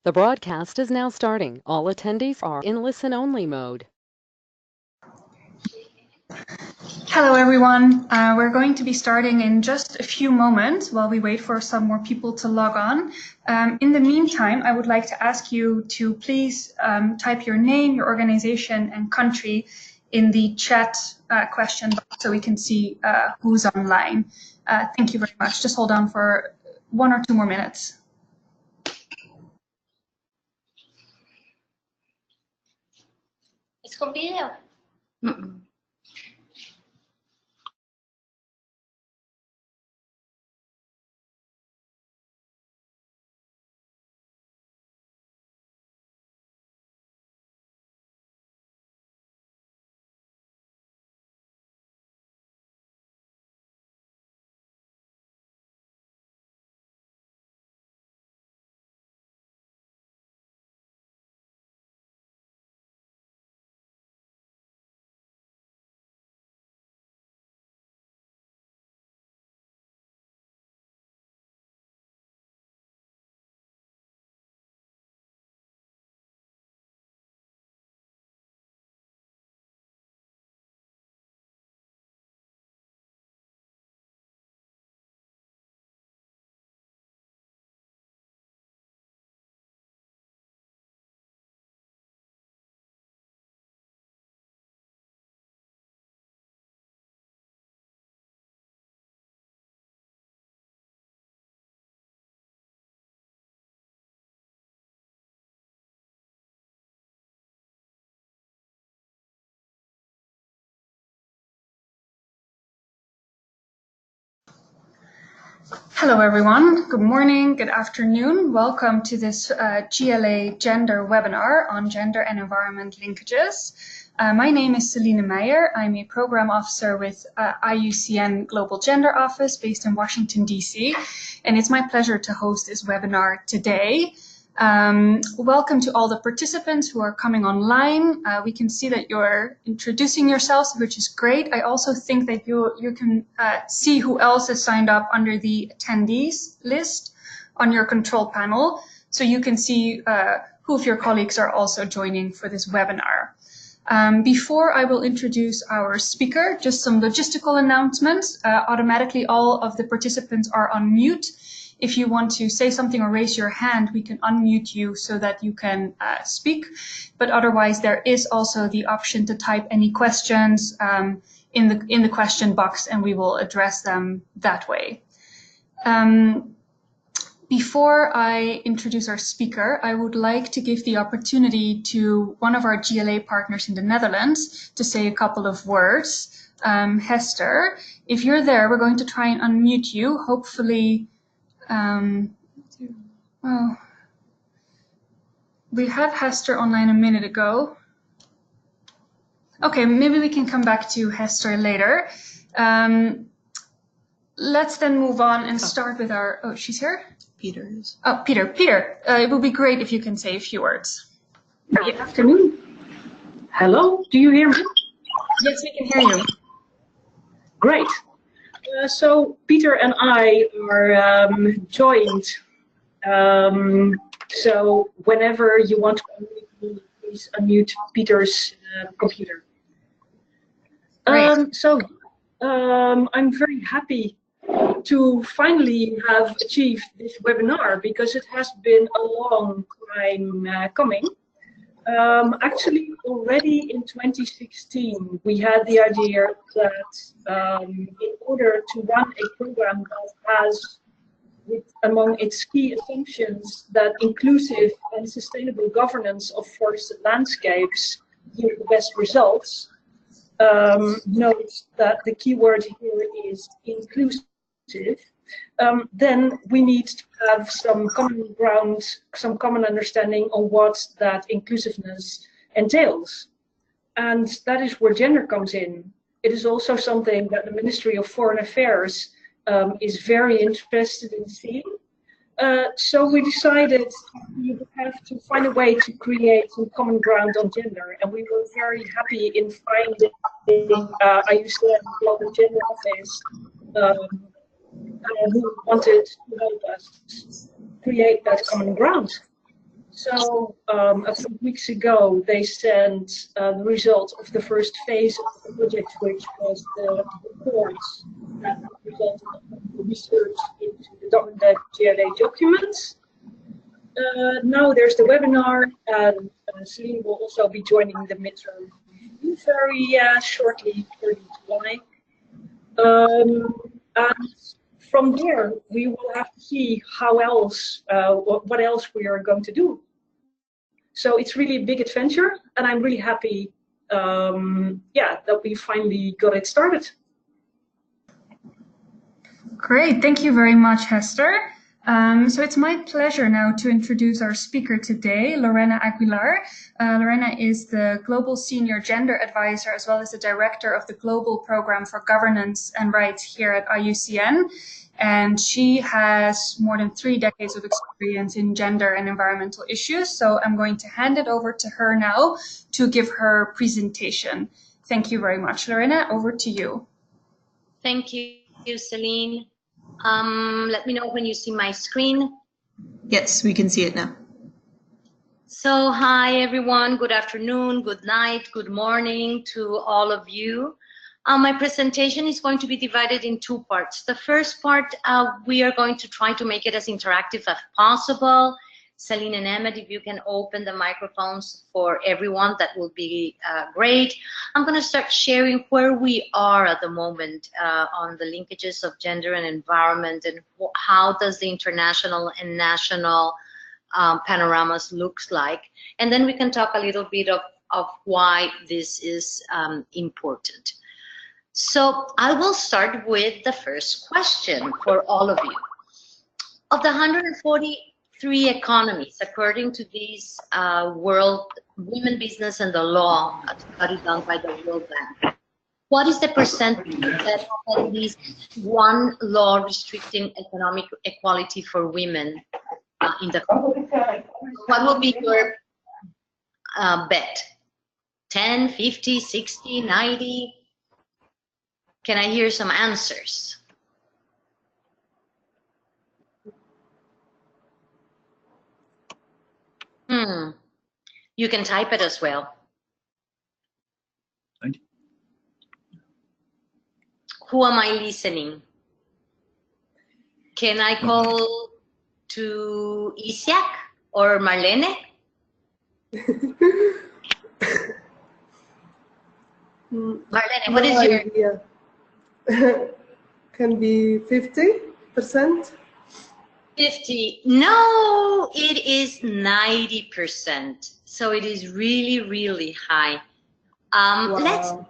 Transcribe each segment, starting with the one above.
The broadcast is now starting. All attendees are in listen-only mode. Hello everyone, we're going to be starting in just a few moments while we wait for some more people to log on. In the meantime, I would like to ask you to please type your name, your organization and country in the chat question box so we can see who's online. Thank you very much. Just hold on for 1 or 2 more minutes. It's con video. Hello everyone, good morning, good afternoon. Welcome to this GLA Gender webinar on gender and environment linkages. My name is Celine Meijer. I'm a program officer with IUCN Global Gender Office based in Washington, DC. And it's my pleasure to host this webinar today. Welcome to all the participants who are coming online. We can see that you're introducing yourselves, which is great. I also think that you can see who else is signed up under the attendees list on your control panel. So you can see who of your colleagues are also joining for this webinar. Before I will introduce our speaker, just some logistical announcements. Automatically all of the participants are on mute. If you want to say something or raise your hand, we can unmute you so that you can speak. But otherwise, there is also the option to type any questions in the question box, and we will address them that way. Before I introduce our speaker, I would like to give the opportunity to one of our GLA partners in the Netherlands to say a couple of words. Hester, if you're there, we're going to try and unmute you. Hopefully, well, we had Hester online a minute ago. Okay, maybe we can come back to Hester later. Let's then move on and start with our, oh, she's here? Peter is. Oh, Peter, it would be great if you can say a few words. Good afternoon. Hello, do you hear me? Yes, we can hear you. Great. So Peter and I are joined. So whenever you want to unmute me, please unmute Peter's computer. I'm very happy to finally have achieved this webinar because it has been a long time coming. Actually, already in 2016, we had the idea that in order to run a program that has, among its key assumptions, that inclusive and sustainable governance of forested landscapes yield the best results, note that the key word here is inclusive. Then we need to have some common ground, some common understanding on what that inclusiveness entails. And that is where gender comes in. It is also something that the Ministry of Foreign Affairs is very interested in seeing. So we decided we would have to find a way to create some common ground on gender. And we were very happy in finding IUCN Global Gender Office who wanted to help us create that common ground. So a few weeks ago, they sent the results of the first phase of the project, which was the reports that resulted in the research into the GLA documents. Now there's the webinar, and Celine will also be joining the midterm review very shortly, early July. And from there, we will have to see how else, what else we are going to do. So it's really a big adventure, and I'm really happy, that we finally got it started. Great, thank you very much, Hester. So it's my pleasure now to introduce our speaker today, Lorena Aguilar. Lorena is the Global Senior Gender Advisor as well as the Director of the Global Programme for Governance and Rights here at IUCN. And she has more than 3 decades of experience in gender and environmental issues. So I'm going to hand it over to her now to give her presentation. Thank you very much, Lorena. Over to you. Thank you, Celine. Let me know when you see my screen. Yes, we can see it now. So hi, everyone. Good afternoon, good night, good morning to all of you. My presentation is going to be divided in 2 parts. The first part, we are going to try to make it as interactive as possible. Celine and Emmett, if you can open the microphones for everyone, that will be great. I'm going to start sharing where we are at the moment on the linkages of gender and environment, and how does the international and national panoramas looks like. And then we can talk a little bit of why this is important. So I will start with the first question for all of you. Of the 143 economies, according to this World Women, Business and the Law study done by the World Bank, what is the percentage that have at least one law restricting economic equality for women in the country? What will be your bet? 10, 50, 60, 90? Can I hear some answers? You can type it as well. 90. Who am I listening? Can I call to Isiak or Marlene? Marlene, what is your idea? Can be 50%. 50? No, it is 90%. So it is really, really high. Wow.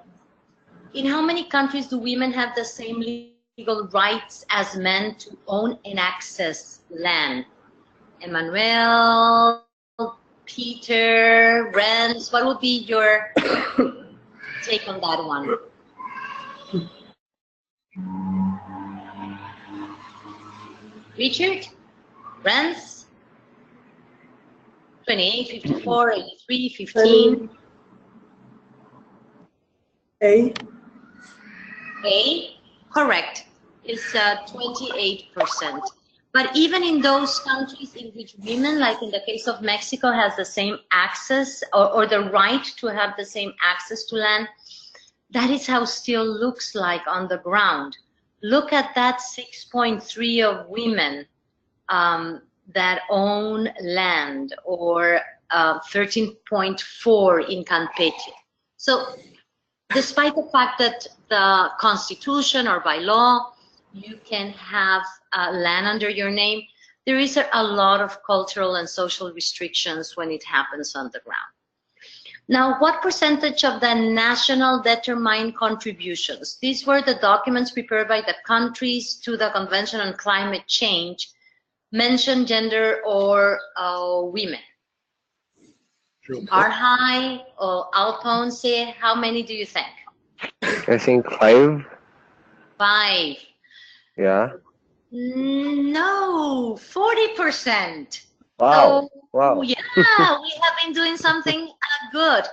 In how many countries do women have the same legal rights as men to own and access land? Emmanuel, Peter, Renz, what would be your take on that one? Richard? Renz? 28, 54, 83, 15. A. A? Correct. It's 28%. But even in those countries in which women, like in the case of Mexico, has the same access or the right to have the same access to land, that is how still looks like on the ground. Look at that 6.3 of women that own land, or 13.4 in Campeche. So despite the fact that the Constitution or by law, you can have land under your name, there is a lot of cultural and social restrictions when it happens on the ground. Now, what percentage of the national determined contributions? These were the documents prepared by the countries to the Convention on Climate Change, mention gender or women. Arhai or Alphonse, how many do you think? I think 5. 5. Yeah. No, 40%. Wow. So, Wow. yeah, we have been doing something good.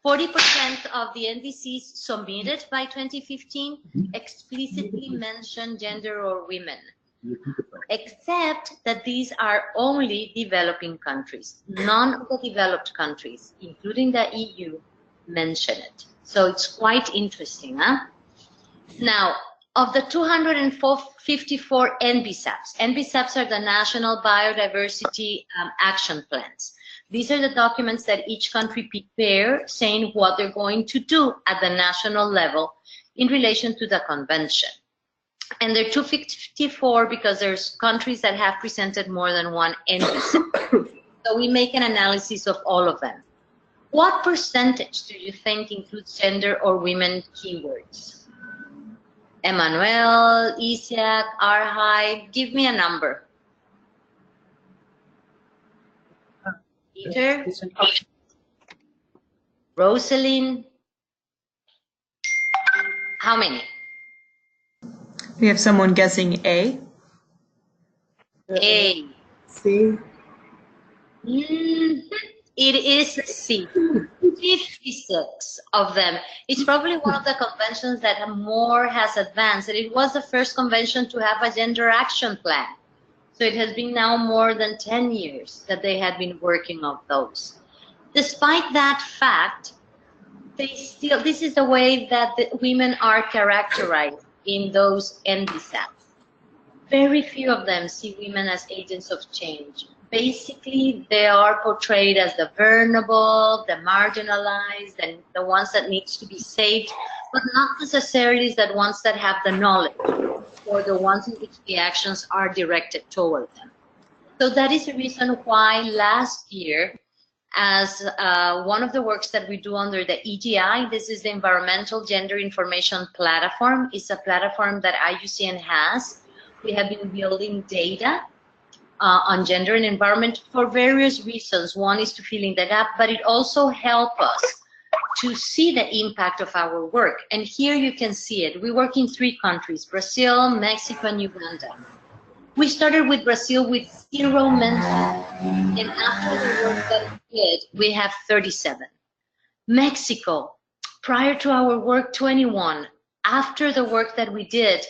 40% of the NDCs submitted by 2015 explicitly mention gender or women. except that these are only developing countries. None of the developed countries, including the EU, mention it. So it's quite interesting, huh? Now, of the 254 NBSAPs, NBSAPs are the National Biodiversity Action Plans. These are the documents that each country prepare saying what they're going to do at the national level in relation to the convention. And there are 254 because there's countries that have presented more than one NBSAP. So we make an analysis of all of them. What percentage do you think includes gender or women keywords? Emmanuel, Isiak, Arhai, give me a number. Peter, Rosalind, how many? We have someone guessing A. A. C. It is C. 56 of them. It's probably one of the conventions that more has advanced. And it was the first convention to have a gender action plan. So it has been now more than 10 years that they had been working on those. Despite that fact, they still, this is the way that the women are characterized in those NBSAPs. Very few of them see women as agents of change. Basically, they are portrayed as the vulnerable, the marginalized, and the ones that needs to be saved, but not necessarily the ones that have the knowledge or the ones in which the actions are directed toward them. So that is the reason why last year, as one of the works that we do under the EGI, this is the Environmental Gender Information Platform. It's a platform that IUCN has. We have been building data on gender and environment for various reasons. One is to fill in the gap, but it also helps us to see the impact of our work. And here you can see it. We work in 3 countries, Brazil, Mexico, and Uganda. We started with Brazil with 0 mentions, and after the work that we did, we have 37. Mexico, prior to our work, 21. After the work that we did,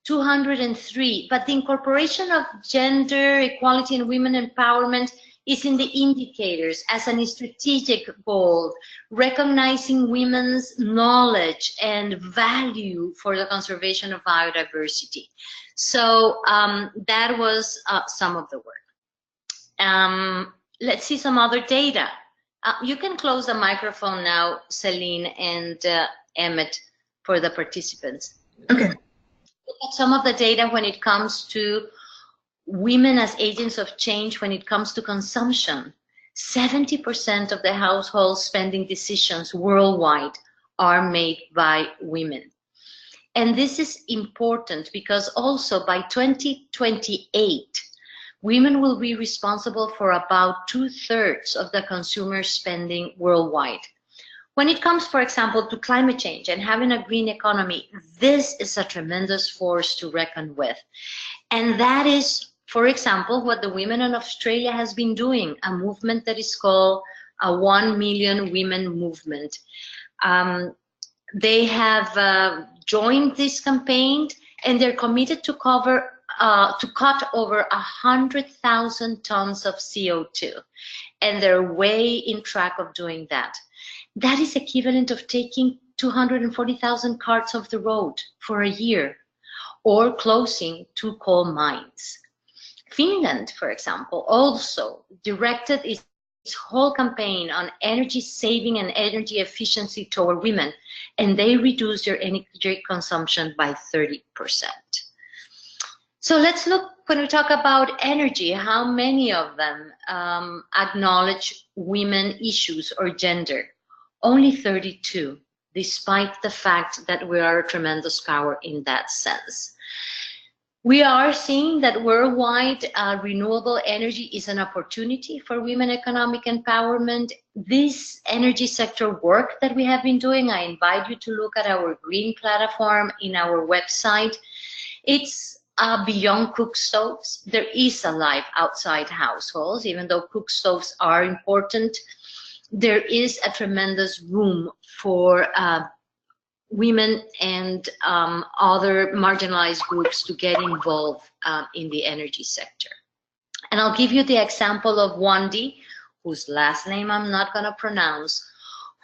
203, but the incorporation of gender equality and women empowerment is in the indicators as a strategic goal, recognizing women's knowledge and value for the conservation of biodiversity. So that was some of the work. Let's see some other data. You can close the microphone now, Celine and Emmett, for the participants. Okay. Look at some of the data when it comes to women as agents of change when it comes to consumption. 70% of the household spending decisions worldwide are made by women. And this is important because also by 2028, women will be responsible for about 2/3 of the consumer spending worldwide. When it comes, for example, to climate change and having a green economy, this is a tremendous force to reckon with. And that is, for example, what the women in Australia has been doing, a movement that is called a 1 Million Women Movement. They have joined this campaign and they're committed to cut over 100,000 tons of CO2. And they're way in track of doing that. That is equivalent of taking 240,000 cars off the road for a year or closing 2 coal mines. Finland, for example, also directed its whole campaign on energy saving and energy efficiency toward women, and they reduced their energy consumption by 30%. So let's look, when we talk about energy, how many of them acknowledge women issues or gender? Only 32, despite the fact that we are a tremendous power in that sense. We are seeing that worldwide renewable energy is an opportunity for women economic empowerment. This energy sector work that we have been doing, I invite you to look at our green platform in our website. It's beyond cook stoves. There is a life outside households, even though cook stoves are important. There is a tremendous room for women and other marginalized groups to get involved in the energy sector. And I'll give you the example of Wandy, whose last name I'm not going to pronounce,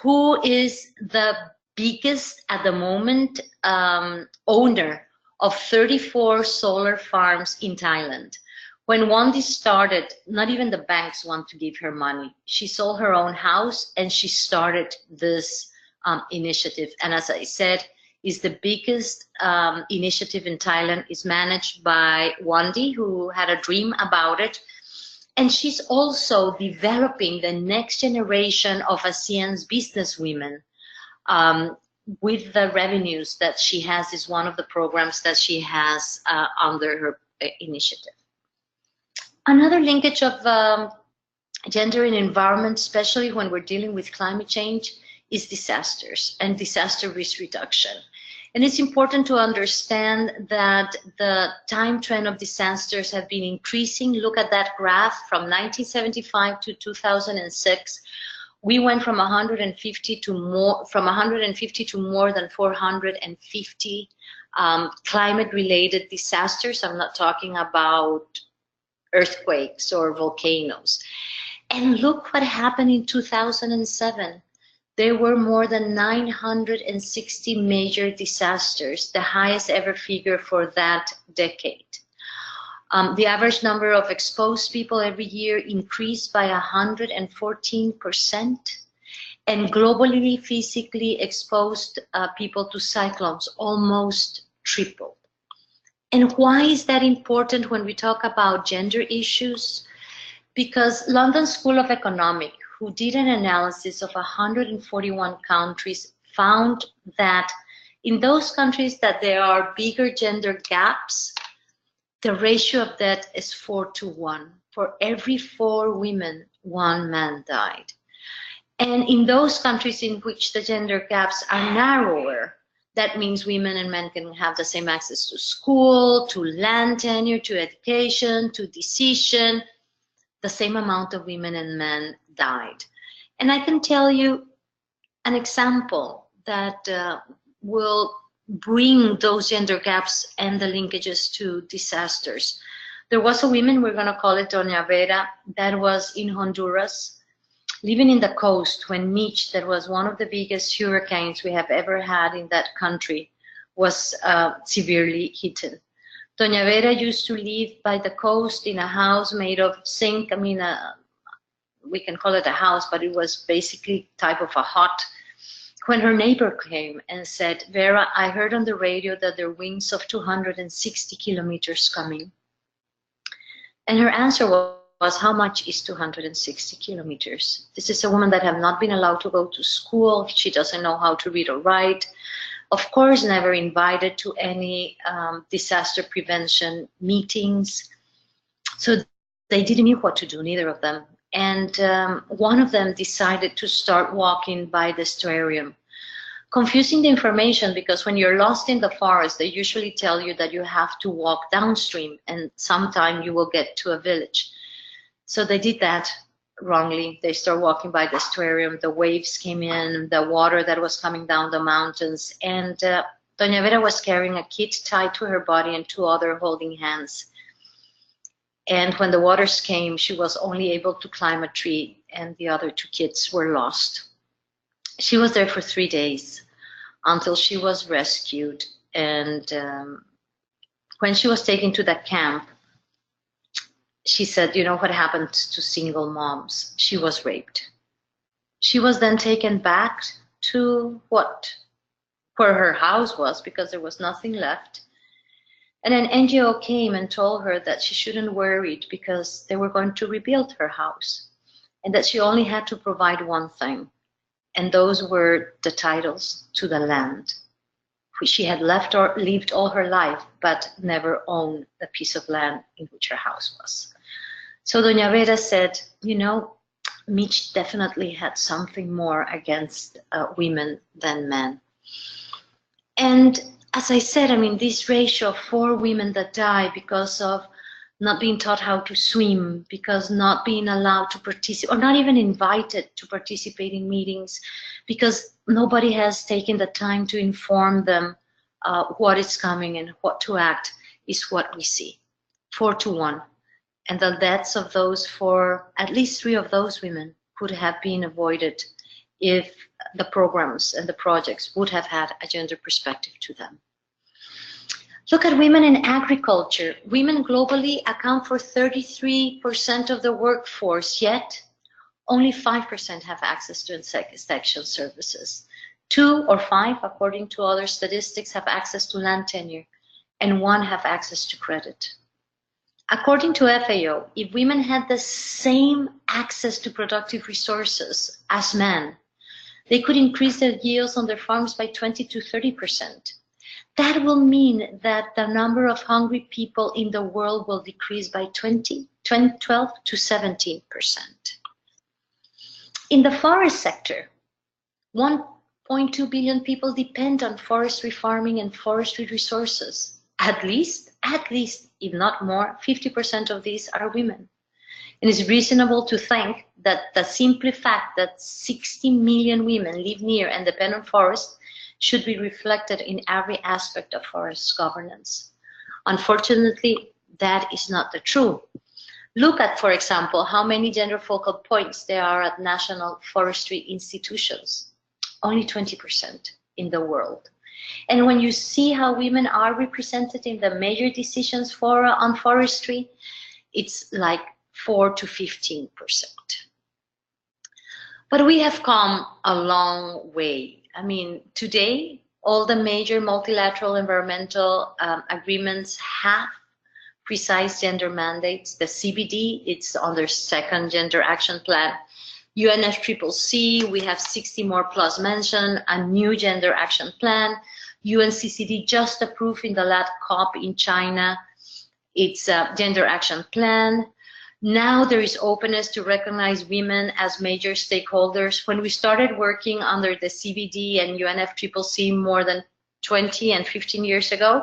who is the biggest at the moment owner of 34 solar farms in Thailand. When Wandy started, not even the banks want to give her money. She sold her own house and she started this initiative. And as I said, is the biggest initiative in Thailand. Is managed by Wandy, who had a dream about it. And she's also developing the next generation of ASEAN's businesswomen with the revenues that she has. Is one of the programs that she has under her initiative. Another linkage of gender and environment, especially when we're dealing with climate change, is disasters and disaster risk reduction. And it's important to understand that the time trend of disasters have been increasing. Look at that graph from 1975 to 2006. We went from 150 to more than 450 climate-related disasters. I'm not talking about earthquakes or volcanoes. And look what happened in 2007. There were more than 960 major disasters, the highest ever figure for that decade. The average number of exposed people every year increased by 114%, and globally physically exposed people to cyclones almost tripled. And why is that important when we talk about gender issues? Because London School of Economics, who did an analysis of 141 countries, found that in those countries that there are bigger gender gaps, the ratio of that is 4-to-1. For every 4 women, 1 man died. And in those countries in which the gender gaps are narrower, that means women and men can have the same access to school, to land tenure, to education, to decision. The same amount of women and men died. And I can tell you an example that will bring those gender gaps and the linkages to disasters. There was a woman, we're going to call it Doña Vera, that was in Honduras, living in the coast when Mitch, that was one of the biggest hurricanes we have ever had in that country, was severely hit. Doña Vera used to live by the coast in a house made of zinc. I mean, we can call it a house, but it was basically type of a hut. When her neighbor came and said, Vera, I heard on the radio that there are winds of 260 kilometers coming. And her answer was, how much is 260 kilometers? This is a woman that have not been allowed to go to school. She doesn't know how to read or write. Of course, never invited to any disaster prevention meetings. So they didn't know what to do, neither of them. And one of them decided to start walking by the estuarium. Confusing the information, because when you're lost in the forest, they usually tell you that you have to walk downstream and sometime you will get to a village. So they did that wrongly. They started walking by the estuarium. The waves came in, the water that was coming down the mountains, and Doña Vera was carrying a kid tied to her body and 2 other holding hands. And when the waters came, she was only able to climb a tree, and the other 2 kids were lost. She was there for 3 days until she was rescued. And when she was taken to that camp, she said, you know what happened to single moms? She was raped. She was then taken back to where her house was, because there was nothing left. And an NGO came and told her that she shouldn't worry because they were going to rebuild her house, and that she only had to provide one thing, and those were the titles to the land, which she had lived all her life, but never owned the piece of land in which her house was. So Doña Vera said, you know, Mitch definitely had something more against women than men. And as I said, I mean, this ratio of 4 women that die because of not being taught how to swim, because not being allowed to participate or not even invited to participate in meetings because nobody has taken the time to inform them what is coming and what to act is what we see. 4 to 1. And the deaths of those at least 3 of those women could have been avoided if the programs and the projects would have had a gender perspective to them. Look at women in agriculture. Women globally account for 33% of the workforce, yet only 5% have access to inspection services. 2 or 5, according to other statistics, have access to land tenure, and 1 have access to credit. According to FAO, if women had the same access to productive resources as men, they could increase their yields on their farms by 20 to 30%. That will mean that the number of hungry people in the world will decrease by 12 to 17%. In the forest sector, 1.2 billion people depend on forestry farming and forestry resources. At least, if not more, 50% of these are women. And it's reasonable to think that the simple fact that 60 million women live near and depend on forests should be reflected in every aspect of forest governance. Unfortunately, that is not the truth. Look at, for example, how many gender focal points there are at national forestry institutions. Only 20% in the world. And when you see how women are represented in the major decisions on forestry, it's like 4 to 15%. But we have come a long way. I mean, today, all the major multilateral environmental agreements have precise gender mandates. The CBD, it's on their 2nd Gender Action Plan. UNFCCC, we have 60 more plus mentioned, a new Gender Action Plan. UNCCD just approved in the last COP in China its Gender Action Plan. Now there is openness to recognize women as major stakeholders. When we started working under the CBD and UNFCCC more than 20 and 15 years ago,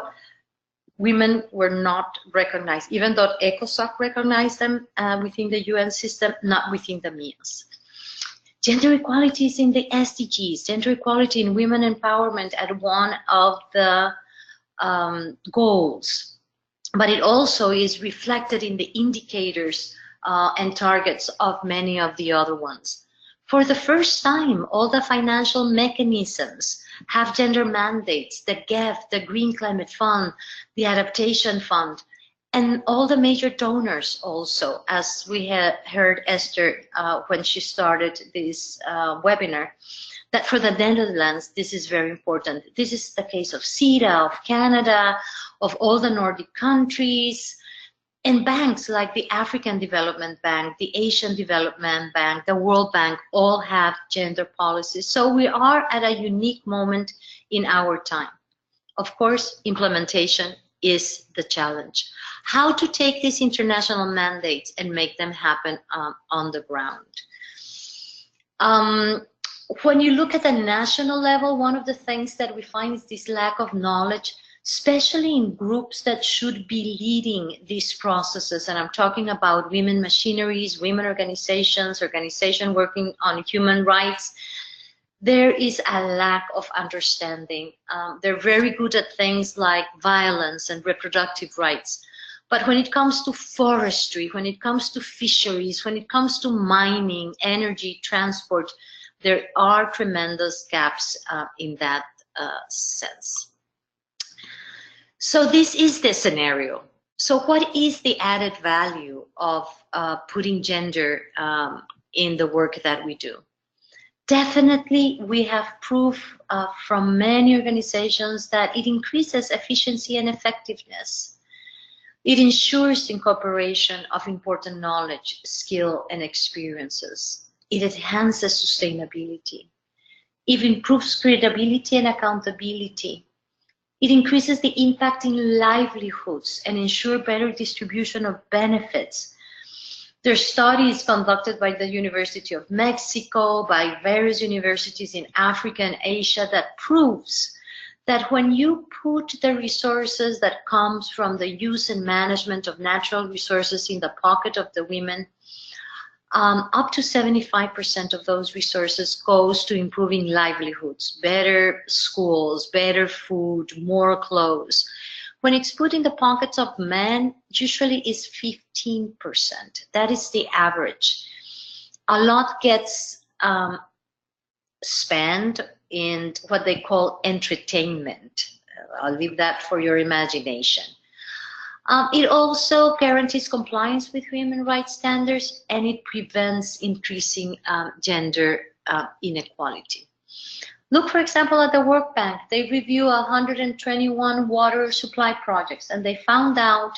women were not recognized, even though ECOSOC recognized them within the UN system, not within the MEAS. Gender equality is in the SDGs, gender equality in women empowerment at one of the goals. But it also is reflected in the indicators and targets of many of the other ones. For the first time, all the financial mechanisms have gender mandates, the GEF, the Green Climate Fund, the Adaptation Fund, and all the major donors also, as we had heard Esther when she started this webinar, that for the Netherlands, this is very important. This is the case of CETA, of Canada, of all the Nordic countries, and banks like the African Development Bank, the Asian Development Bank, the World Bank, all have gender policies. So we are at a unique moment in our time. Of course, implementation is the challenge. How to take these international mandates and make them happen on the ground. When you look at the national level, one of the things that we find is this lack of knowledge, especially in groups that should be leading these processes. And I'm talking about women machineries, women organizations, organizations working on human rights. There is a lack of understanding. They're very good at things like violence and reproductive rights. But when it comes to forestry, when it comes to fisheries, when it comes to mining, energy, transport, there are tremendous gaps in that sense. So this is the scenario. So what is the added value of putting gender in the work that we do? Definitely, we have proof from many organizations that it increases efficiency and effectiveness. It ensures incorporation of important knowledge, skill, and experiences. It enhances sustainability. It improves credibility and accountability. It increases the impact in livelihoods and ensures better distribution of benefits. There are studies conducted by the University of Mexico, by various universities in Africa and Asia that proves that when you put the resources that comes from the use and management of natural resources in the pocket of the women, up to 75% of those resources goes to improving livelihoods, better schools, better food, more clothes. When it's put in the pockets of men, usually is 15%. That is the average. A lot gets spent in what they call entertainment. I'll leave that for your imagination. It also guarantees compliance with human rights standards, and it prevents increasing gender inequality. Look, for example, at the World Bank. They review 121 water supply projects, and they found out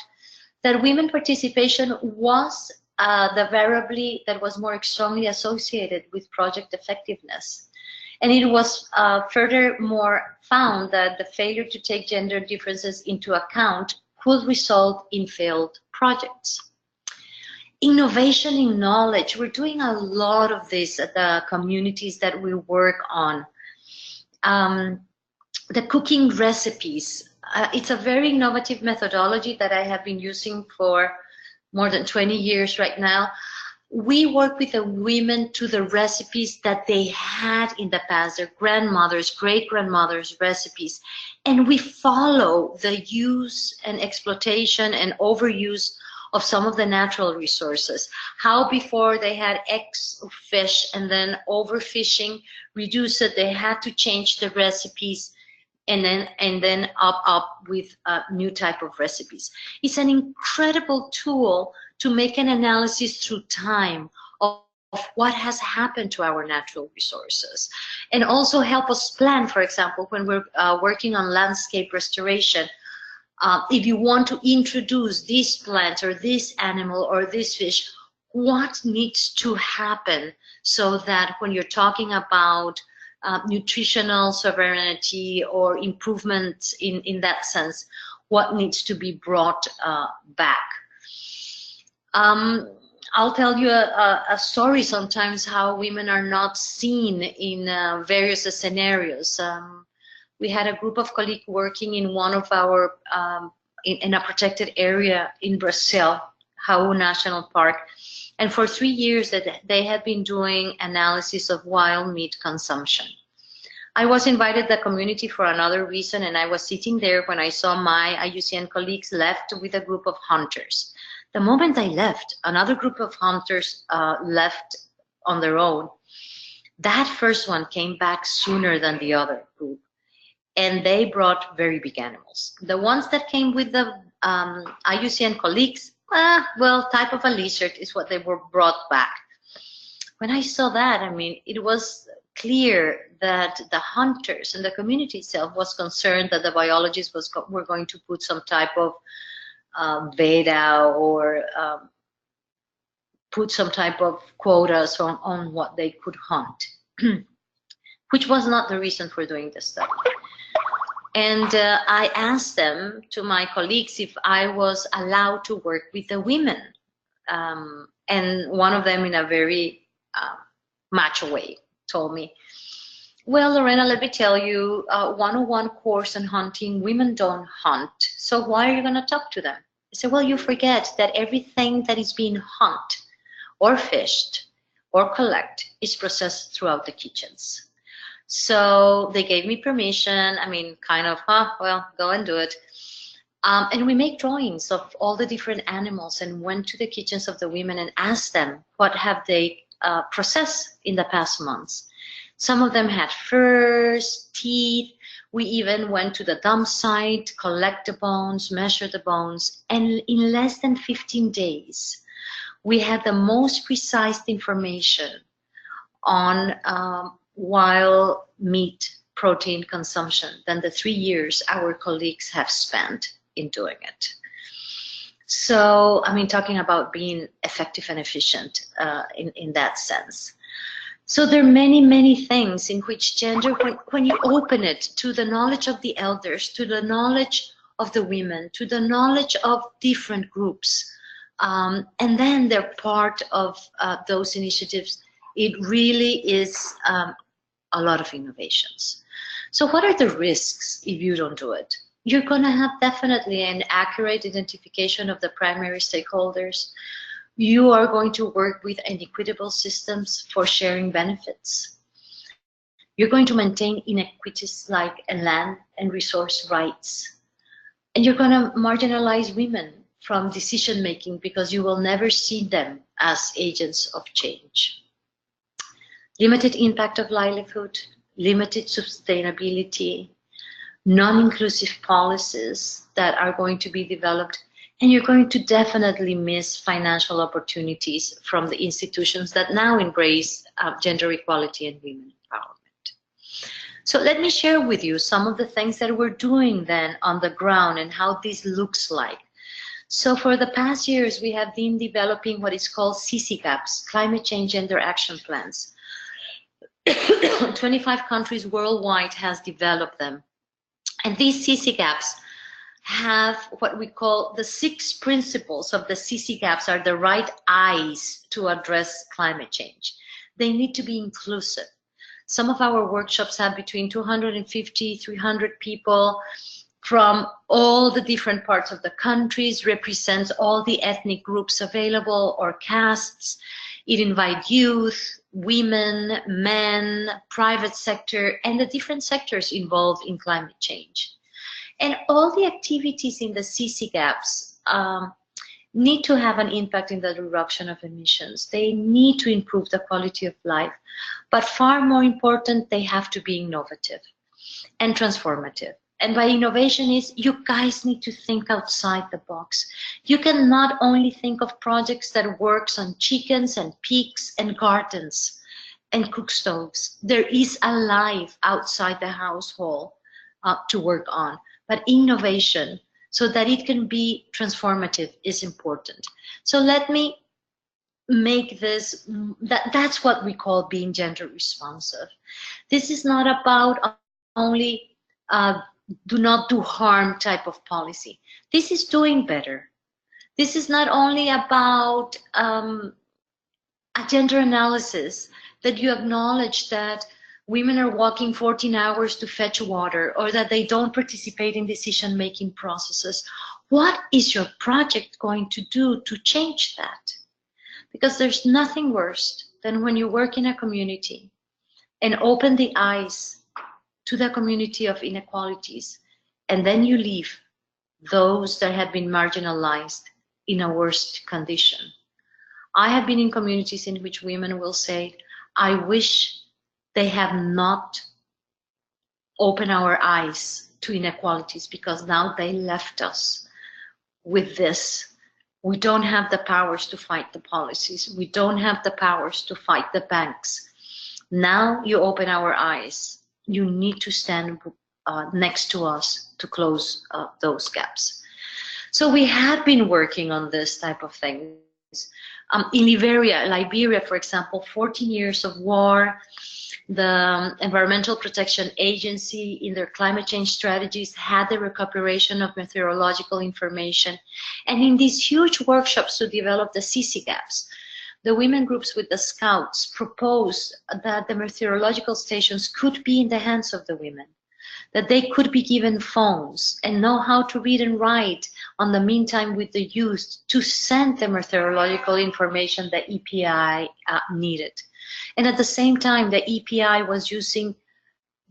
that women participation was the variable that was more strongly associated with project effectiveness. And it was furthermore found that the failure to take gender differences into account could result in failed projects. Innovation in knowledge. We're doing a lot of this at the communities that we work on. The cooking recipes. It's a very innovative methodology that I have been using for more than 20 years right now. We work with the women to the recipes that they had in the past, their grandmothers, great-grandmothers' recipes, and we follow the use and exploitation and overuse of some of the natural resources. How before they had X of fish and then overfishing reduced it, they had to change the recipes and then up with new type of recipes. It's an incredible tool to make an analysis through time of what has happened to our natural resources, and also help us plan, for example, when we're working on landscape restoration. If you want to introduce this plant or this animal or this fish, what needs to happen so that when you're talking about nutritional sovereignty or improvements in that sense, what needs to be brought back. I'll tell you a story sometimes how women are not seen in various scenarios. We had a group of colleagues working in one of our, in a protected area in Brazil, Jau National Park. And for 3 years that they had been doing analysis of wild meat consumption. I was invited to the community for another reason, and I was sitting there when I saw my IUCN colleagues left with a group of hunters. The moment I left, another group of hunters left on their own. That first one came back sooner than the other group, and they brought very big animals. The ones that came with the IUCN colleagues, well, type of a lizard is what they were brought back. When I saw that, I mean, it was clear that the hunters and the community itself was concerned that the biologists were going to put some type of Veda or put some type of quotas on what they could hunt, which was not the reason for doing the study. And I asked them, to my colleagues, if I was allowed to work with the women. And one of them, in a very macho way, told me, well, Lorena, let me tell you, 101 course on hunting, women don't hunt. So why are you going to talk to them? I said, well, you forget that everything that is being hunted or fished or collect is processed throughout the kitchens. So they gave me permission. I mean, kind of, well, go and do it. And we make drawings of all the different animals and went to the kitchens of the women and asked them what have they processed in the past months. Some of them had furs, teeth. We even went to the dump site, collect the bones, measure the bones, and in less than 15 days, we had the most precise information on wild meat protein consumption than the 3 years our colleagues have spent in doing it. So, I mean, talking about being effective and efficient in that sense. So there are many, many things in which gender, when you open it to the knowledge of the elders, to the knowledge of the women, to the knowledge of different groups, and then they're part of those initiatives, it really is a lot of innovations. So what are the risks if you don't do it? You're going to have definitely an accurate identification of the primary stakeholders. You are going to work with inequitable systems for sharing benefits. You're going to maintain inequities like land and resource rights. And you're going to marginalize women from decision making because you will never see them as agents of change. Limited impact of livelihood, limited sustainability, non-inclusive policies that are going to be developed, and you're going to definitely miss financial opportunities from the institutions that now embrace gender equality and women empowerment. So let me share with you some of the things that we're doing then on the ground and how this looks like. So for the past years, we have been developing what is called CCGAPs, Climate Change Gender Action Plans. 25 countries worldwide has developed them. And these CCGAPs have what we call the 6 principles of the CCGAPs are the right eyes to address climate change. They need to be inclusive. Some of our workshops have between 250, 300 people from all the different parts of the countries, represents all the ethnic groups available or castes. It invites youth, women, men, private sector, and the different sectors involved in climate change. And all the activities in the CCGAPs need to have an impact in the reduction of emissions. They need to improve the quality of life. But far more important, they have to be innovative and transformative. And by innovation is you guys need to think outside the box. You can not only think of projects that works on chickens and pigs and gardens and cook stoves. There is a life outside the household to work on. But innovation, so that it can be transformative, is important. So let me make this, that's what we call being gender responsive. This is not about only do not do harm type of policy. This is doing better. This is not only about a gender analysis, that you acknowledge that women are walking 14 hours to fetch water, or that they don't participate in decision-making processes. What is your project going to do to change that? Because there's nothing worse than when you work in a community and open the eyes to the community of inequalities, and then you leave those that have been marginalized in a worse condition. I have been in communities in which women will say, I wish they have not opened our eyes to inequalities, because now they left us with this. We don't have the powers to fight the policies. We don't have the powers to fight the banks. Now you open our eyes. You need to stand next to us to close those gaps. So we have been working on this type of things. In Liberia, for example, 14 years of war. The Environmental Protection Agency in their climate change strategies had the recuperation of meteorological information. And in these huge workshops to develop the CCGAPs, the women groups with the scouts proposed that the meteorological stations could be in the hands of the women, that they could be given phones and know how to read and write on the meantime with the youth to send the meteorological information that EPI needed. And at the same time, the EPI was using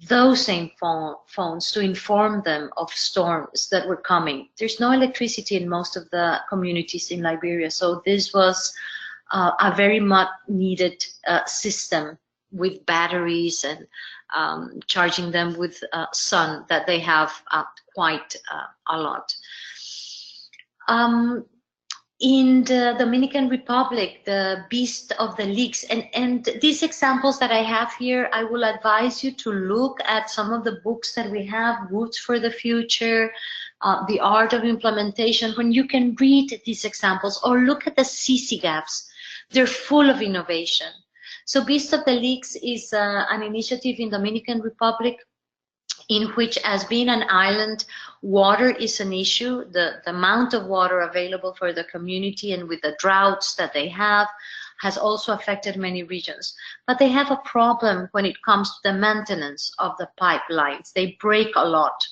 those same phones to inform them of storms that were coming. There's no electricity in most of the communities in Liberia, so this was a very much needed system with batteries and charging them with sun that they have quite a lot. In the Dominican Republic, the beast of the leaks, and these examples that I have here, I will advise you to look at some of the books that we have, Roots for the Future, The Art of Implementation, when you can read these examples, or look at the CCGAPs. They're full of innovation. So Beast of the Leaks is an initiative in Dominican Republic in which, as being an island, water is an issue, the amount of water available for the community, and with the droughts that they have, has also affected many regions. But they have a problem when it comes to the maintenance of the pipelines. They break a lot.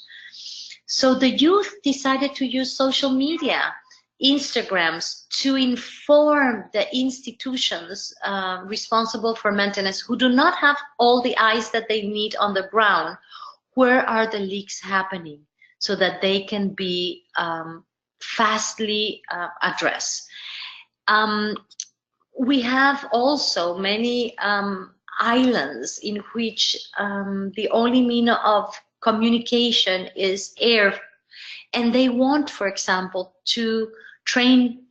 So the youth decided to use social media, Instagrams, to inform the institutions responsible for maintenance, who do not have all the eyes that they need on the ground, where are the leaks happening, so that they can be fastly addressed. We have also many islands in which the only means of communication is air, and they want, for example, to train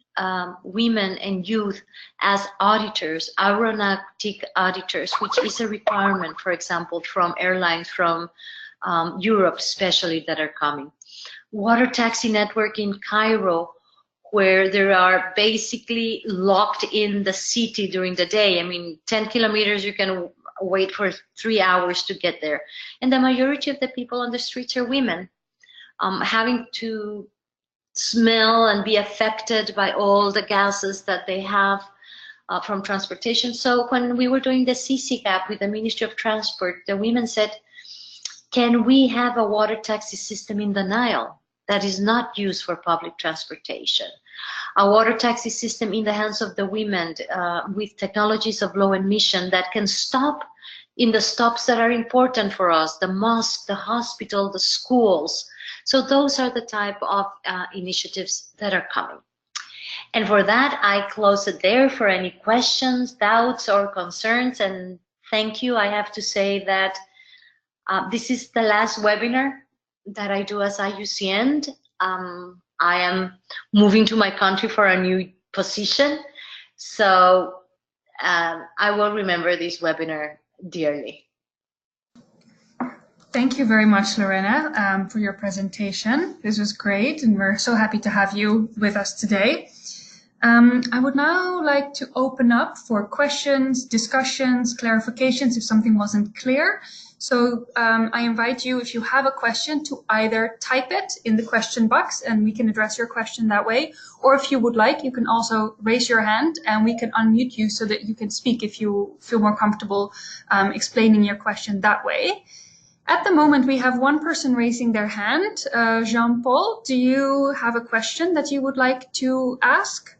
women and youth as auditors, aeronautic auditors, which is a requirement, for example, from airlines from Europe especially that are coming. Water taxi network in Cairo, where there are basically locked in the city during the day. I mean, 10 kilometers, you can wait for 3 hours to get there. And the majority of the people on the streets are women, having to smell and be affected by all the gases that they have from transportation. So when we were doing the CC gap with the Ministry of Transport, the women said, can we have a water taxi system in the Nile that is not used for public transportation? A water taxi system in the hands of the women with technologies of low emission that can stop in the stops that are important for us, the mosque, the hospital, the schools. So those are the type of initiatives that are coming. And for that, I close it there for any questions, doubts, or concerns. And thank you. I have to say that this is the last webinar that I do as IUCN. I am moving to my country for a new position. So I will remember this webinar dearly. Thank you very much, Lorena, for your presentation. This was great, and we're so happy to have you with us today. I would now like to open up for questions, discussions, clarifications if something wasn't clear. So I invite you, if you have a question, to either type it in the question box and we can address your question that way, or if you would like, you can also raise your hand and we can unmute you so that you can speak if you feel more comfortable explaining your question that way. At the moment, we have one person raising their hand. Jean-Paul, do you have a question that you would like to ask?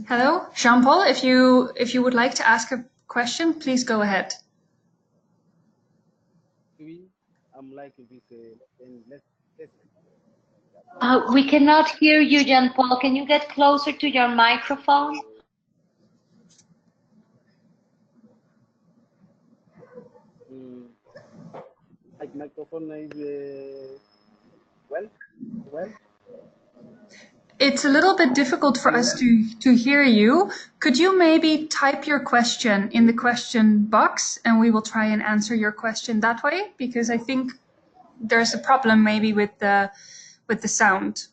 Hello, Jean-Paul, if you would like to ask a question, please go ahead. We cannot hear you, Jean-Paul. Can you get closer to your microphone? Microphone is well. It's a little bit difficult for us to hear you. Could you maybe type your question in the question box and we will try and answer your question that way? Because I think there's a problem maybe with the sound.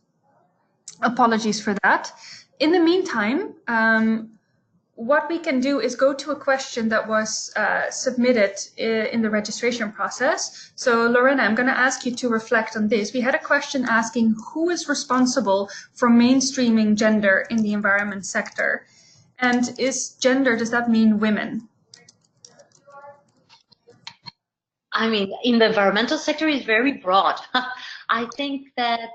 Apologies for that. In the meantime, what we can do is go to a question that was submitted in the registration process. So Lorena, I'm going to ask you to reflect on this. We had a question asking who is responsible for mainstreaming gender in the environment sector? And is gender, does that mean women? I mean, in the environmental sector is very broad. I think that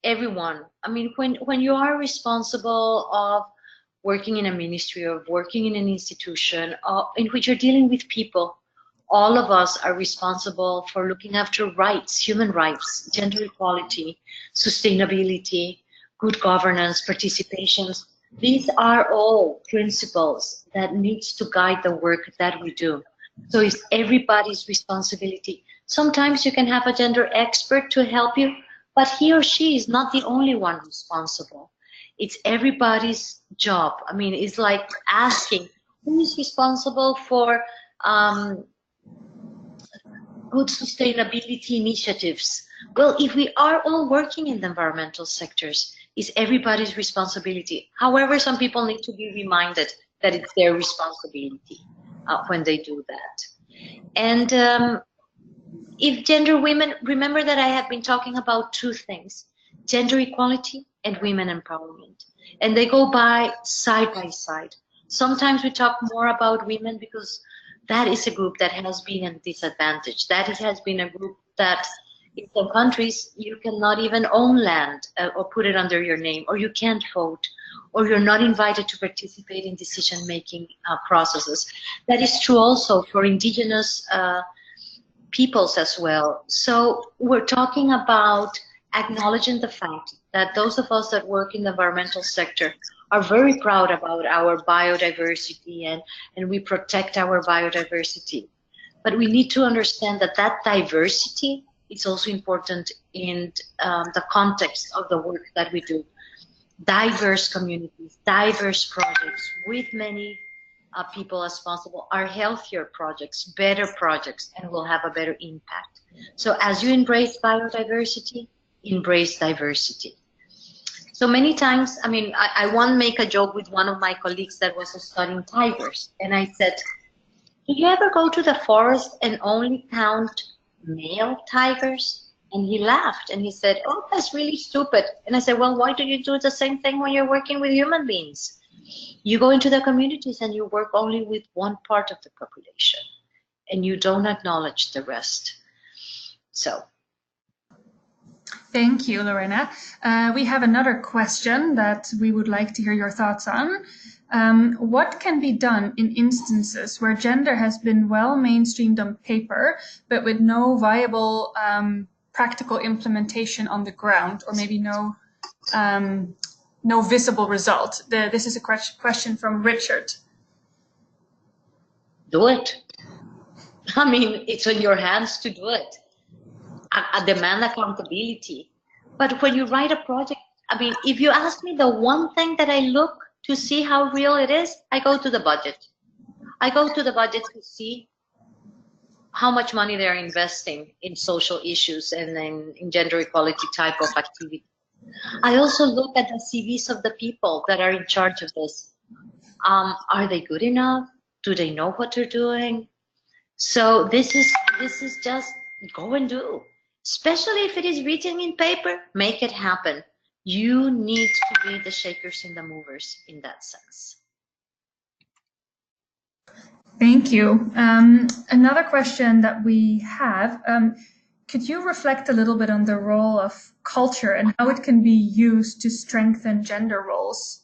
everyone, I mean, when you are responsible of working in a ministry or working in an institution in which you're dealing with people, all of us are responsible for looking after rights, human rights, gender equality, sustainability, good governance, participations. These are all principles that needs to guide the work that we do. So it's everybody's responsibility. Sometimes you can have a gender expert to help you, but he or she is not the only one responsible. It's everybody's job. I mean, it's like asking who is responsible for good sustainability initiatives. Well, if we are all working in the environmental sectors, it's everybody's responsibility. However, some people need to be reminded that it's their responsibility when they do that. And if gender women, remember that I have been talking about two things, gender equality and women empowerment. And they go by side. Sometimes we talk more about women because that is a group that has been at disadvantage. That has been a group that in some countries you cannot even own land or put it under your name, or you can't vote, or you're not invited to participate in decision-making processes. That is true also for indigenous peoples as well. So we're talking about acknowledging the fact that those of us that work in the environmental sector are very proud about our biodiversity and we protect our biodiversity. But we need to understand that that diversity is also important in the context of the work that we do. Diverse communities, diverse projects with many people as possible are healthier projects, better projects, and will have a better impact. So as you embrace biodiversity, embrace diversity. So many times, I mean, I want to make a joke with one of my colleagues that was studying tigers, and I said, do you ever go to the forest and only count male tigers? And he laughed and he said, oh, that's really stupid. And I said, well, why do you do the same thing when you're working with human beings? You go into the communities and you work only with one part of the population and you don't acknowledge the rest. So. Thank you, Lorena. We have another question that we would like to hear your thoughts on. What can be done in instances where gender has been well mainstreamed on paper, but with no viable practical implementation on the ground, or maybe no visible result? This is a question from Richard. Do it. I mean, it's in your hands to do it. I demand accountability. But when you write a project, I mean, if you ask me the one thing that I look to see how real it is, I go to the budget. I go to the budget to see how much money they're investing in social issues and then in gender equality type of activity. I also look at the CVs of the people that are in charge of this. Are they good enough? Do they know what they're doing? So this is just go and do. Especially if it is written in paper, make it happen. You need to be the shakers and the movers in that sense. Thank you. Another question that we have, could you reflect a little bit on the role of culture and how it can be used to strengthen gender roles?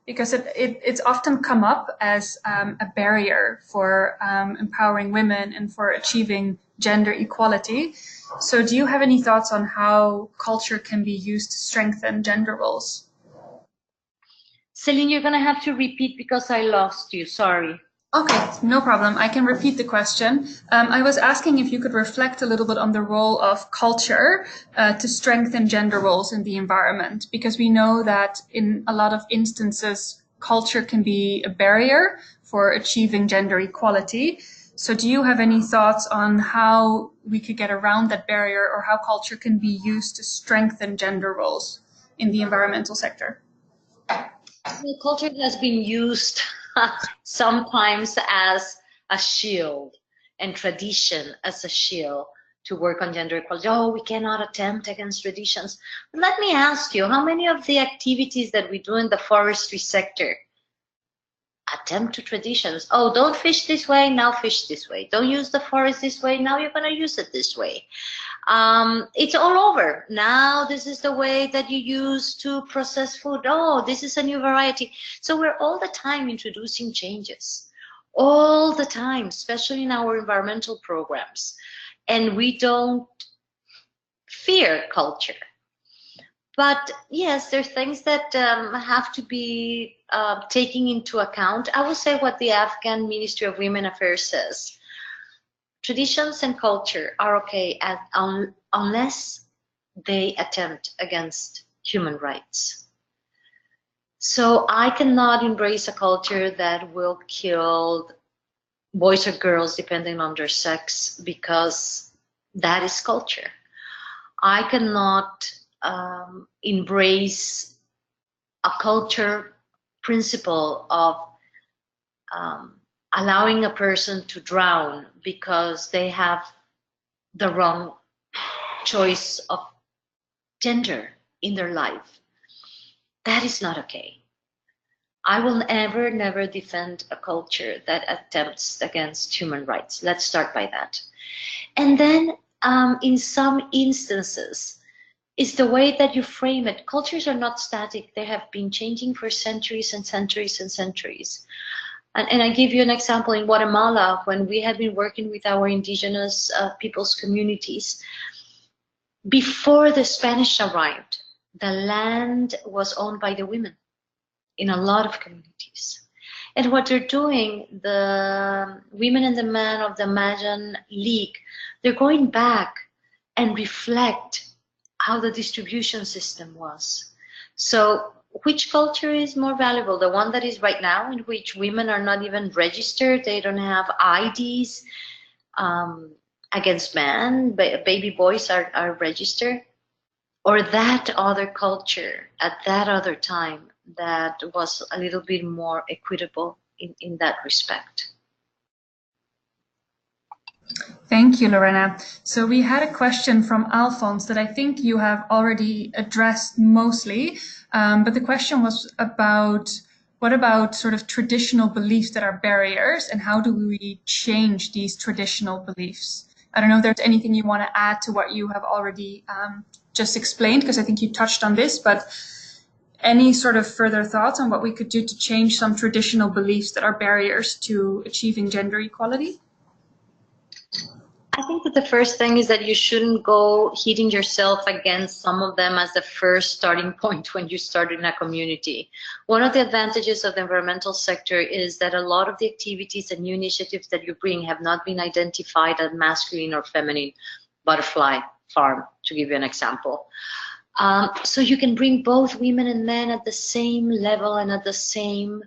Because it's often come up as a barrier for empowering women and for achieving gender equality. So do you have any thoughts on how culture can be used to strengthen gender roles? Celine, you're going to have to repeat because I lost you. Sorry. Okay, no problem. I can repeat the question. I was asking if you could reflect a little bit on the role of culture to strengthen gender roles in the environment, because we know that in a lot of instances, culture can be a barrier for achieving gender equality. So do you have any thoughts on how we could get around that barrier, or how culture can be used to strengthen gender roles in the environmental sector? Well, culture has been used sometimes as a shield and tradition as a shield to work on gender equality. Oh, we cannot attempt against traditions. But let me ask you, how many of the activities that we do in the forestry sector attempt to traditions? Oh, don't fish this way, now fish this way. Don't use the forest this way, now you're going to use it this way. It's all over. Now this is the way that you use to process food. Oh, this is a new variety. So we're all the time introducing changes. All the time, especially in our environmental programs. And we don't fear culture. But yes, there are things that have to be taken into account. I will say what the Afghan Ministry of Women Affairs says. Traditions and culture are okay unless they attempt against human rights. So I cannot embrace a culture that will kill boys or girls depending on their sex, because that is culture. I cannot embrace a culture principle of allowing a person to drown because they have the wrong choice of gender in their life. That is not okay. I will never defend a culture that attempts against human rights. Let's start by that. And then in some instances, it's the way that you frame it. Cultures are not static. They have been changing for centuries and centuries and centuries. And I give you an example in Guatemala, when we had been working with our indigenous peoples communities. Before the Spanish arrived, the land was owned by the women in a lot of communities. And what they're doing, the women and the men of the Mayan League, they're going back and reflect how the distribution system was. So which culture is more valuable? The one that is right now, in which women are not even registered, they don't have IDs against men, baby boys are registered, or that other culture at that other time that was a little bit more equitable in that respect. Thank you, Lorena. So we had a question from Alphonse that I think you have already addressed mostly, but the question was about what about sort of traditional beliefs that are barriers, and how do we change these traditional beliefs? I don't know if there's anything you want to add to what you have already just explained, because I think you touched on this, but any sort of further thoughts on what we could do to change some traditional beliefs that are barriers to achieving gender equality? I think that the first thing is that you shouldn't go hitting yourself against some of them as the first starting point when you start in a community. One of the advantages of the environmental sector is that a lot of the activities and new initiatives that you bring have not been identified as masculine or feminine. Butterfly farm, to give you an example. So you can bring both women and men at the same level and at the same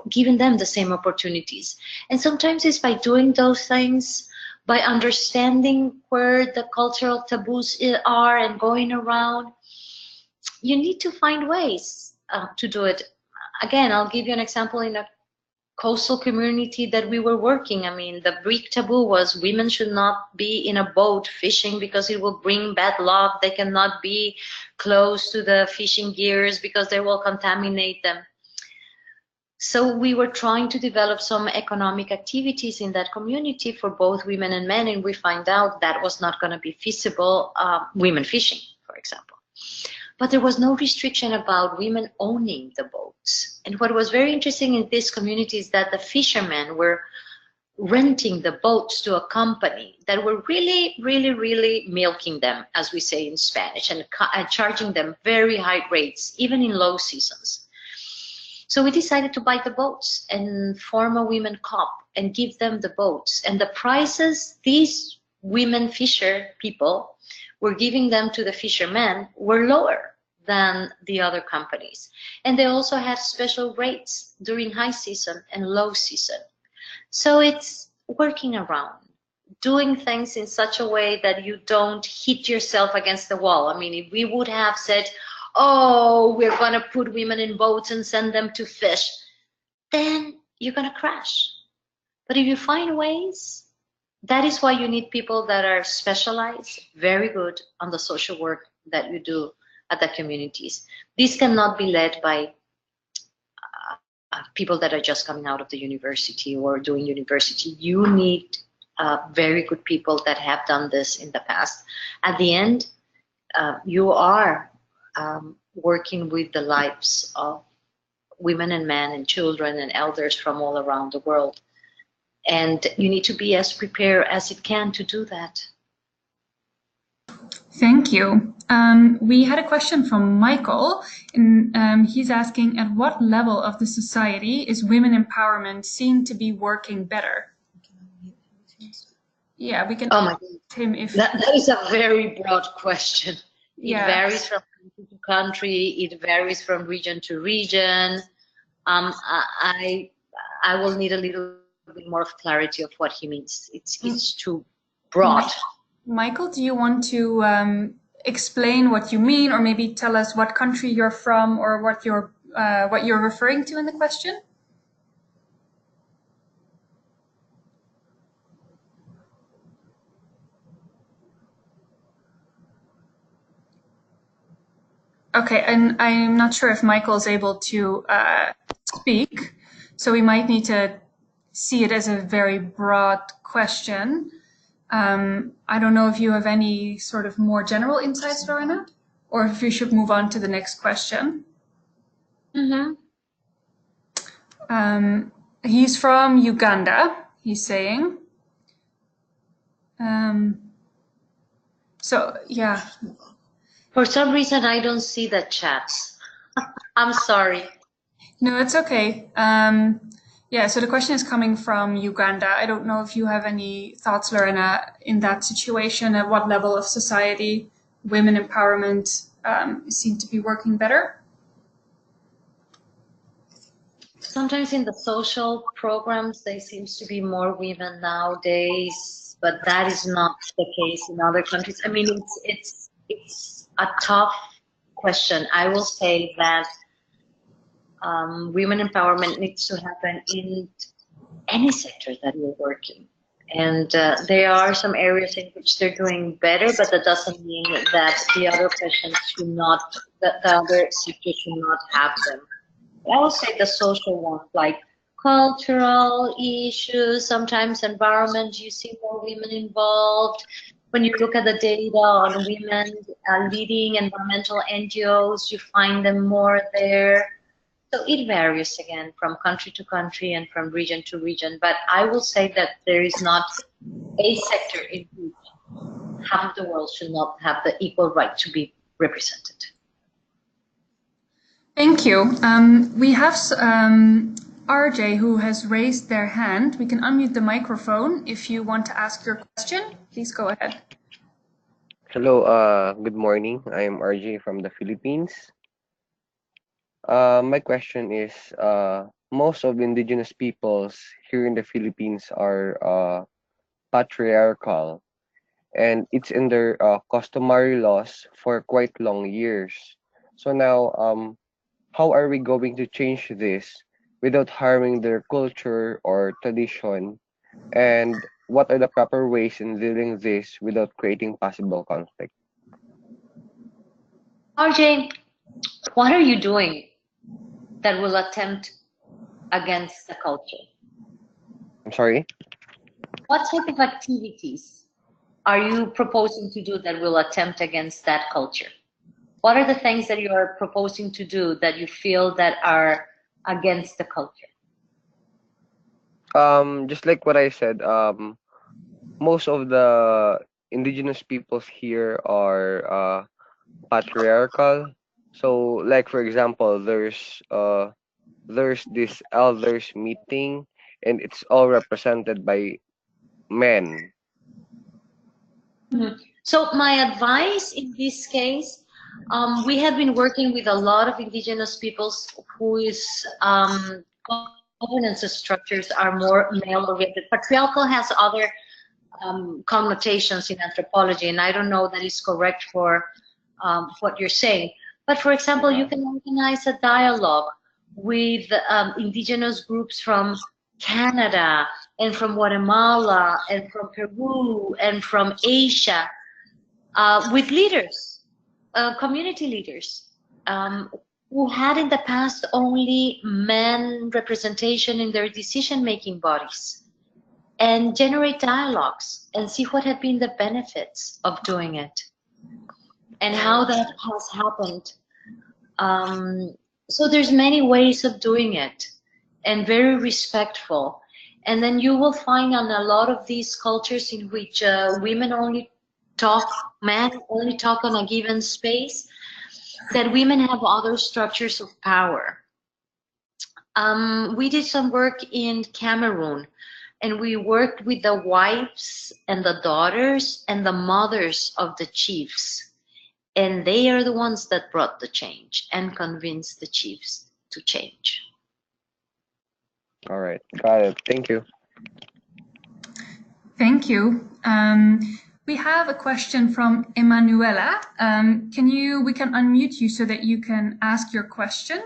giving them the same opportunities. And sometimes it's by doing those things, by understanding where the cultural taboos are and going around. You need to find ways to do it. Again, I'll give you an example in a coastal community that we were working. I mean, the Greek taboo was women should not be in a boat fishing because it will bring bad luck. They cannot be close to the fishing gears because they will contaminate them. So we were trying to develop some economic activities in that community for both women and men, and we find out that was not going to be feasible, women fishing, for example. But there was no restriction about women owning the boats. And what was very interesting in this community is that the fishermen were renting the boats to a company that were really milking them, as we say in Spanish, and charging them very high rates, even in low seasons. So we decided to buy the boats and form a women co-op and give them the boats. And the prices these women fisher people were giving them to the fishermen were lower than the other companies. And they also had special rates during high season and low season. So it's working around, doing things in such a way that you don't hit yourself against the wall. I mean, if we would have said, oh, we're going to put women in boats and send them to fish, then you're going to crash. But if you find ways, that is why you need people that are specialized, very good on the social work that you do at the communities. This cannot be led by people that are just coming out of the university or doing university. You need very good people that have done this in the past. At the end, you are working with the lives of women and men and children and elders from all around the world. And you need to be as prepared as it can to do that. Thank you. We had a question from Michael, and he's asking, at what level of the society is women empowerment seen to be working better? Yeah, we can ask him if... That is a very broad question. It varies from country to country. It varies from region to region. I will need a little bit more of clarity of what he means. It's too broad. Michael, do you want to explain what you mean, or maybe tell us what country you're from, or what you're referring to in the question? Okay, and I'm not sure if Michael is able to speak, so we might need to see it as a very broad question. I don't know if you have any sort of more general insights, Lorena, or if we should move on to the next question. He's from Uganda, he's saying. So, yeah. For some reason, I don't see the chats. I'm sorry. No, it's okay. Yeah, so the question is coming from Uganda. I don't know if you have any thoughts, Lorena, in that situation. At what level of society women empowerment seem to be working better? Sometimes in the social programs, there seems to be more women nowadays, but that is not the case in other countries. I mean, it's a tough question. I will say that women empowerment needs to happen in any sector that you're working. And there are some areas in which they're doing better, but that doesn't mean that the other questions should not, that the other sectors should not have them. I will say the social ones, like cultural issues, sometimes environment, you see more women involved. When you look at the data on women leading environmental NGOs, you find them more there. So it varies again from country to country and from region to region. But I will say that there is not a sector in which half of the world should not have the equal right to be represented. Thank you. We have RJ who has raised their hand. We can unmute the microphone. If you want to ask your question, please go ahead. Hello, good morning. I am RJ from the Philippines. My question is, most of indigenous peoples here in the Philippines are patriarchal, and it's in their customary laws for quite long years. So now, how are we going to change this without harming their culture or tradition? And what are the proper ways in dealing this without creating possible conflict? RJ, what are you doing that will attempt against the culture? I'm sorry? What type of activities are you proposing to do that will attempt against that culture? What are the things that you are proposing to do that you feel that are against the culture? Just like what I said, most of the indigenous peoples here are patriarchal. So, like for example, there's this elders meeting, and it's all represented by men. So my advice in this case, we have been working with a lot of indigenous peoples whose governance structures are more male-oriented. Patriarchal has other connotations in anthropology, and I don't know that is correct for what you're saying. But for example, you can organize a dialogue with indigenous groups from Canada and from Guatemala and from Peru and from Asia with leaders, community leaders who had in the past only men representation in their decision-making bodies, and generate dialogues and see what have been the benefits of doing it and how that has happened. So there's many ways of doing it, and very respectful. And then you will find on a lot of these cultures in which women only talk, men only talk on a given space, that women have other structures of power. We did some work in Cameroon, and we worked with the wives and the daughters and the mothers of the chiefs. And they are the ones that brought the change and convinced the chiefs to change. All right, got it. Thank you. Thank you. We have a question from Emanuela. We can unmute you so that you can ask your question.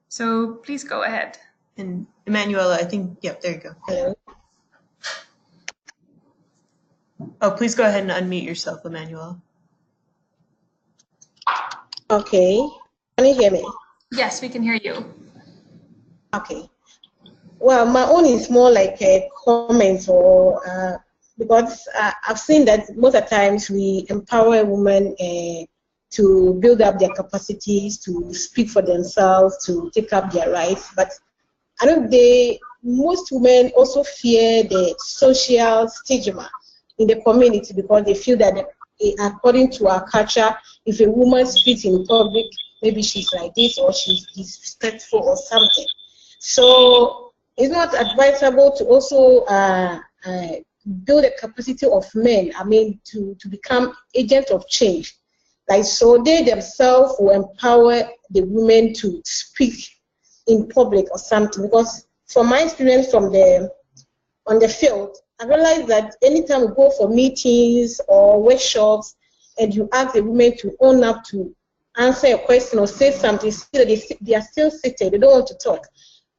So please go ahead. And Emanuela, I think, yeah, there you go. Hello. Oh, please go ahead and unmute yourself, Emanuela. Okay. Can you hear me? Yes, we can hear you. Okay. Well, my own is more like a comment, or because I've seen that most of the times we empower women to build up their capacities, to speak for themselves, to take up their rights. But I know most women also fear the social stigma in the community because they feel that according to our culture, if a woman speaks in public, maybe she's like this or she's disrespectful or something. So it's not advisable to also build a capacity of men, I mean, to become agents of change. Like, so they themselves will empower the women to speak in public or something. Because from my experience on the field, I realized that anytime we go for meetings or workshops and you ask the women to own up to answer a question or say something, they are still seated, they don't want to talk.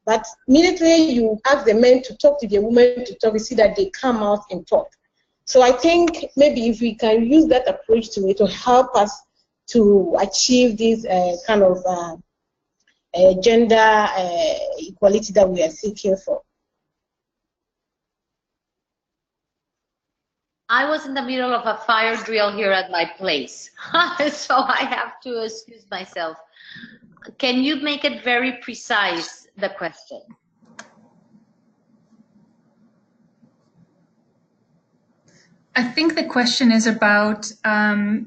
But immediately you ask the men to talk to the women to talk, you see that they come out and talk. So I think maybe if we can use that approach to it to help us to achieve this kind of gender equality that we are seeking for. I was in the middle of a fire drill here at my place, so I have to excuse myself. Can you make it very precise, the question? I think the question is about,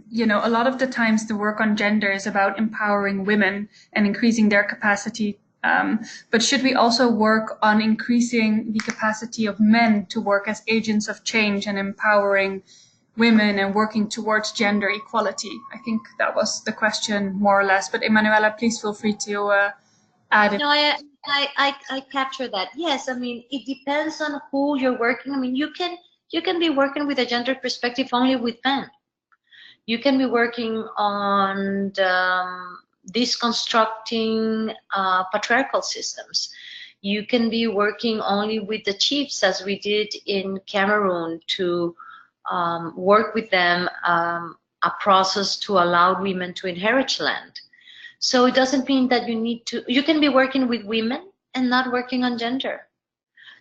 you know, a lot of the times the work on gender is about empowering women and increasing their capacity. But should we also work on increasing the capacity of men to work as agents of change and empowering women and working towards gender equality? I think that was the question more or less. But Emanuela, please feel free to add it. No, I capture that. Yes, I mean, it depends on who you're working. I mean, you can be working with a gender perspective only with men. You can be working on deconstructing patriarchal systems. You can be working only with the chiefs, as we did in Cameroon, to work with them a process to allow women to inherit land. So it doesn't mean that you can be working with women and not working on gender.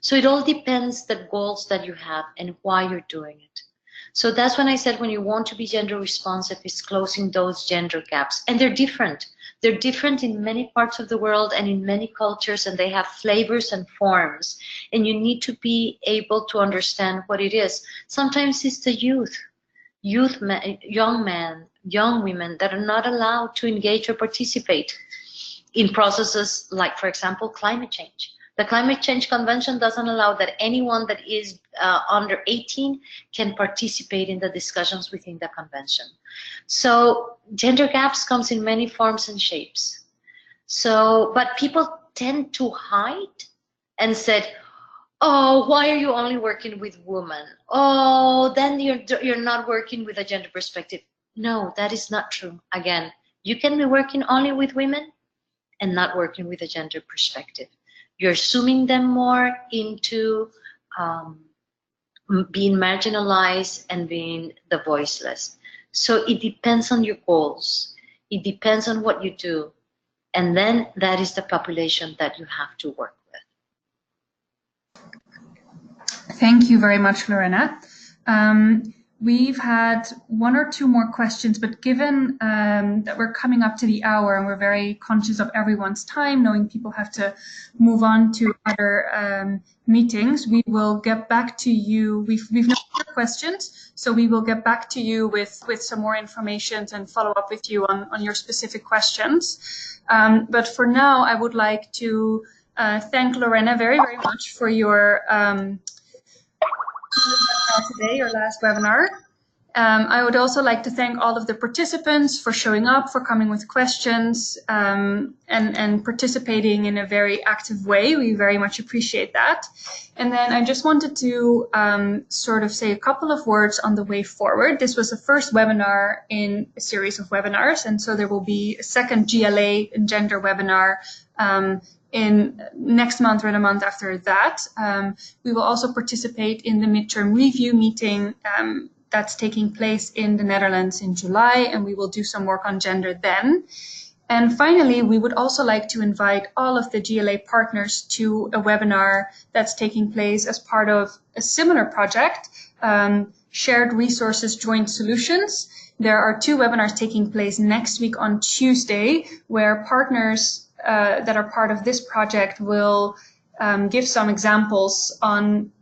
So it all depends the goals that you have and why you're doing it. So that's when I said when you want to be gender responsive, it's closing those gender gaps. And they're different. They're different in many parts of the world and in many cultures, and they have flavors and forms. And you need to be able to understand what it is. Sometimes it's the young men, young women that are not allowed to engage or participate in processes like, for example, climate change. The Climate Change Convention doesn't allow that anyone that is under 18 can participate in the discussions within the convention. So gender gaps comes in many forms and shapes. So, but people tend to hide and said, oh, why are you only working with women? Oh, then you're not working with a gender perspective. No, that is not true. Again, you can be working only with women and not working with a gender perspective. You're assuming them more into being marginalized and being the voiceless. So it depends on your goals. It depends on what you do. And then that is the population that you have to work with. Thank you very much, Lorena. We've had one or two more questions, but given that we're coming up to the hour and we're very conscious of everyone's time, knowing people have to move on to other meetings, we will get back to you. We've no more questions, so we will get back to you with some more information and follow up with you on your specific questions. But for now, I would like to thank Lorena very, very much for your today, your last webinar. I would also like to thank all of the participants for showing up, for coming with questions, and participating in a very active way. We very much appreciate that. And then I just wanted to sort of say a couple of words on the way forward. This was the first webinar in a series of webinars, and so there will be a second GLA and gender webinar in next month or the month after that. We will also participate in the midterm review meeting that's taking place in the Netherlands in July, and we will do some work on gender then. And finally, we would also like to invite all of the GLA partners to a webinar that's taking place as part of a similar project, Shared Resources, Joint Solutions. There are 2 webinars taking place next week on Tuesday, where partners that are part of this project will give some examples on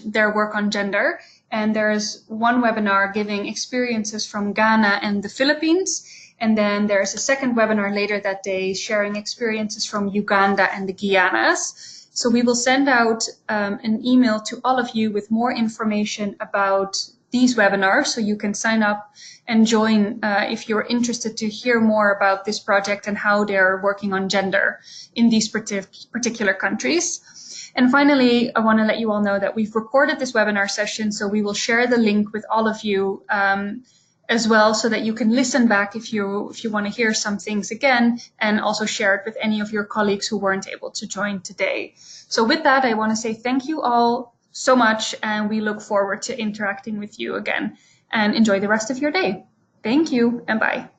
their work on gender. And there is one webinar giving experiences from Ghana and the Philippines. And then there's a second webinar later that day sharing experiences from Uganda and the Guianas. So we will send out an email to all of you with more information about these webinars, so you can sign up and join if you're interested to hear more about this project and how they're working on gender in these particular countries. And finally, I want to let you all know that we've recorded this webinar session, so we will share the link with all of you as well, so that you can listen back if you want to hear some things again, and also share it with any of your colleagues who weren't able to join today. So with that, I want to say thank you all so much, and we look forward to interacting with you again, and enjoy the rest of your day. Thank you, and bye.